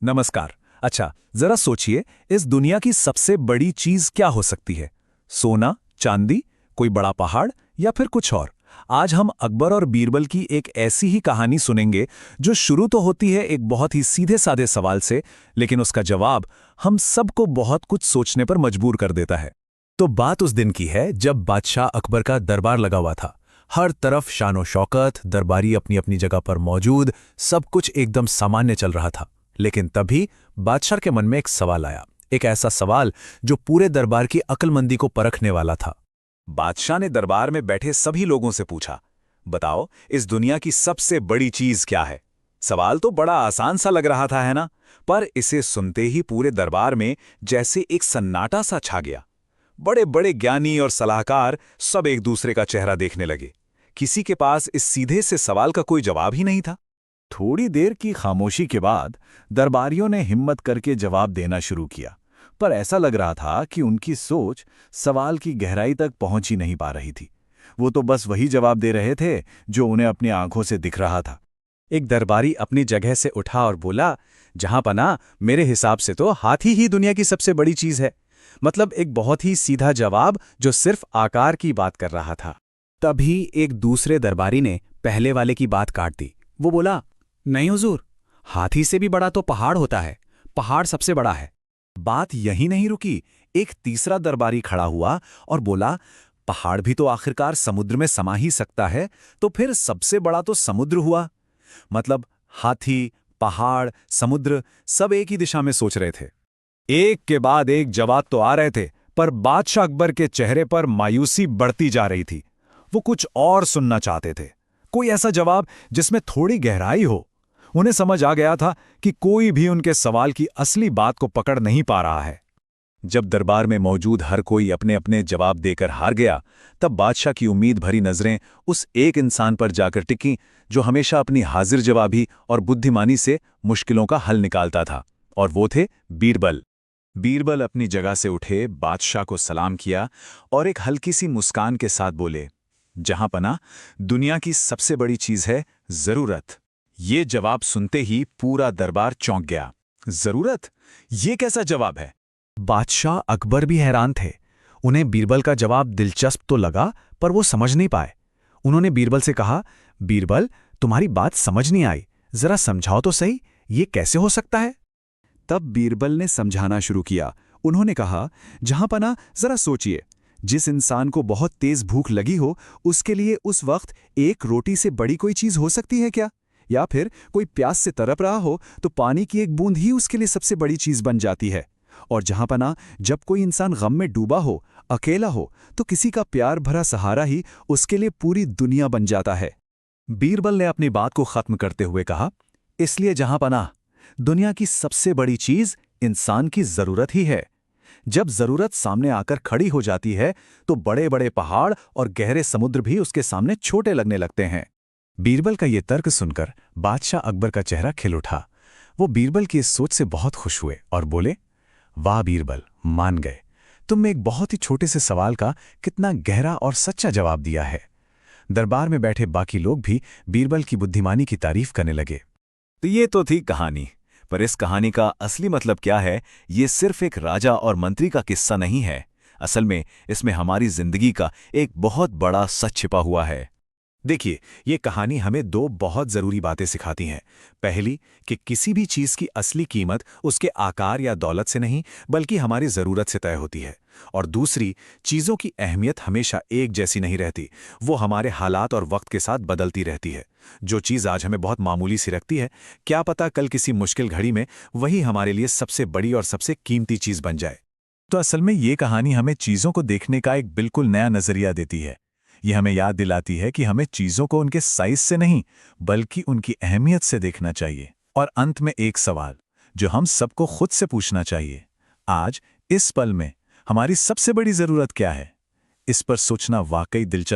नमस्कार। अच्छा, जरा सोचिए, इस दुनिया की सबसे बड़ी चीज क्या हो सकती है? सोना, चांदी, कोई बड़ा पहाड़ या फिर कुछ और? आज हम अकबर और बीरबल की एक ऐसी ही कहानी सुनेंगे जो शुरू तो होती है एक बहुत ही सीधे साधे सवाल से, लेकिन उसका जवाब हम सबको बहुत कुछ सोचने पर मजबूर कर देता है। तो बात उस दिन की है जब बादशाह अकबर का दरबार लगा हुआ था। हर तरफ शानो शौकत, दरबारी अपनी अपनी जगह पर मौजूद, सब कुछ एकदम सामान्य चल रहा था। लेकिन तभी बादशाह के मन में एक सवाल आया, एक ऐसा सवाल जो पूरे दरबार की अक्लमंदी को परखने वाला था। बादशाह ने दरबार में बैठे सभी लोगों से पूछा, बताओ, इस दुनिया की सबसे बड़ी चीज क्या है? सवाल तो बड़ा आसान सा लग रहा था, है ना? पर इसे सुनते ही पूरे दरबार में जैसे एक सन्नाटा सा छा गया। बड़े बड़े ज्ञानी और सलाहकार सब एक दूसरे का चेहरा देखने लगे। किसी के पास इस सीधे से सवाल का कोई जवाब ही नहीं था। थोड़ी देर की खामोशी के बाद दरबारियों ने हिम्मत करके जवाब देना शुरू किया, पर ऐसा लग रहा था कि उनकी सोच सवाल की गहराई तक पहुंच ही नहीं पा रही थी। वो तो बस वही जवाब दे रहे थे जो उन्हें अपनी आंखों से दिख रहा था। एक दरबारी अपनी जगह से उठा और बोला, जहां पना, मेरे हिसाब से तो हाथी ही दुनिया की सबसे बड़ी चीज है। मतलब एक बहुत ही सीधा जवाब जो सिर्फ आकार की बात कर रहा था। तभी एक दूसरे दरबारी ने पहले वाले की बात काट दी। वो बोला, नहीं हुजूर, हाथी से भी बड़ा तो पहाड़ होता है। पहाड़ सबसे बड़ा है। बात यहीं नहीं रुकी। एक तीसरा दरबारी खड़ा हुआ और बोला, पहाड़ भी तो आखिरकार समुद्र में समा ही सकता है, तो फिर सबसे बड़ा तो समुद्र हुआ। मतलब हाथी, पहाड़, समुद्र सब एक ही दिशा में सोच रहे थे। एक के बाद एक जवाब तो आ रहे थे, पर बादशाह अकबर के चेहरे पर मायूसी बढ़ती जा रही थी। वो कुछ और सुनना चाहते थे, कोई ऐसा जवाब जिसमें थोड़ी गहराई हो। उन्हें समझ आ गया था कि कोई भी उनके सवाल की असली बात को पकड़ नहीं पा रहा है। जब दरबार में मौजूद हर कोई अपने अपने जवाब देकर हार गया, तब बादशाह की उम्मीद भरी नजरें उस एक इंसान पर जाकर टिकीं जो हमेशा अपनी हाजिर जवाबी और बुद्धिमानी से मुश्किलों का हल निकालता था, और वो थे बीरबल। बीरबल अपनी जगह से उठे, बादशाह को सलाम किया और एक हल्की सी मुस्कान के साथ बोले, जहां पना, दुनिया की सबसे बड़ी चीज है जरूरत। ये जवाब सुनते ही पूरा दरबार चौंक गया। जरूरत? ये कैसा जवाब है? बादशाह अकबर भी हैरान थे। उन्हें बीरबल का जवाब दिलचस्प तो लगा, पर वो समझ नहीं पाए। उन्होंने बीरबल से कहा, बीरबल, तुम्हारी बात समझ नहीं आई, जरा समझाओ तो सही, ये कैसे हो सकता है? तब बीरबल ने समझाना शुरू किया। उन्होंने कहा, जहां पना, जरा सोचिए, जिस इंसान को बहुत तेज भूख लगी हो, उसके लिए उस वक्त एक रोटी से बड़ी कोई चीज हो सकती है क्या? या फिर कोई प्यास से तड़प रहा हो तो पानी की एक बूंद ही उसके लिए सबसे बड़ी चीज बन जाती है। और जहां पना, जब कोई इंसान गम में डूबा हो, अकेला हो, तो किसी का प्यार भरा सहारा ही उसके लिए पूरी दुनिया बन जाता है। बीरबल ने अपनी बात को खत्म करते हुए कहा, इसलिए जहां पना, दुनिया की सबसे बड़ी चीज इंसान की जरूरत ही है। जब जरूरत सामने आकर खड़ी हो जाती है, तो बड़े बड़े पहाड़ और गहरे समुद्र भी उसके सामने छोटे लगने लगते हैं। बीरबल का ये तर्क सुनकर बादशाह अकबर का चेहरा खिल उठा। वो बीरबल की इस सोच से बहुत खुश हुए और बोले, वाह बीरबल, मान गए। तुमने एक बहुत ही छोटे से सवाल का कितना गहरा और सच्चा जवाब दिया है। दरबार में बैठे बाकी लोग भी बीरबल की बुद्धिमानी की तारीफ करने लगे। तो ये तो थी कहानी, पर इस कहानी का असली मतलब क्या है? ये सिर्फ एक राजा और मंत्री का किस्सा नहीं है। असल में इसमें हमारी जिंदगी का एक बहुत बड़ा सच छिपा हुआ है। देखिए, ये कहानी हमें दो बहुत जरूरी बातें सिखाती हैं। पहली, कि किसी भी चीज की असली कीमत उसके आकार या दौलत से नहीं, बल्कि हमारी जरूरत से तय होती है। और दूसरी, चीजों की अहमियत हमेशा एक जैसी नहीं रहती, वो हमारे हालात और वक्त के साथ बदलती रहती है। जो चीज आज हमें बहुत मामूली सी लगती है, क्या पता कल किसी मुश्किल घड़ी में वही हमारे लिए सबसे बड़ी और सबसे कीमती चीज बन जाए। तो असल में ये कहानी हमें चीजों को देखने का एक बिल्कुल नया नजरिया देती है। ये हमें याद दिलाती है कि हमें चीजों को उनके साइज से नहीं, बल्कि उनकी अहमियत से देखना चाहिए। और अंत में एक सवाल जो हम सबको खुद से पूछना चाहिए, आज इस पल में हमारी सबसे बड़ी जरूरत क्या है? इस पर सोचना वाकई दिलचस्प